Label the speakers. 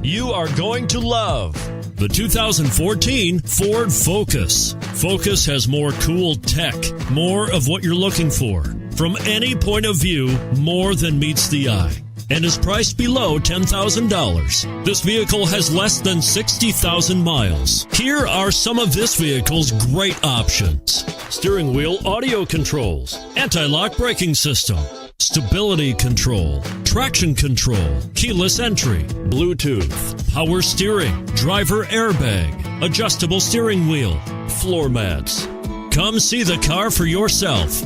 Speaker 1: you are going to love the 2014 Ford Focus. Focus has more cool tech, more of what you're looking for. From any point of view, more than meets the eye, and is priced below $10,000. This vehicle has less than 60,000 miles. Here are some of this vehicle's great options: steering wheel audio controls, anti-lock braking system, stability control, traction control, keyless entry, Bluetooth, power steering, driver airbag, adjustable steering wheel, floor mats. Come see the car for yourself.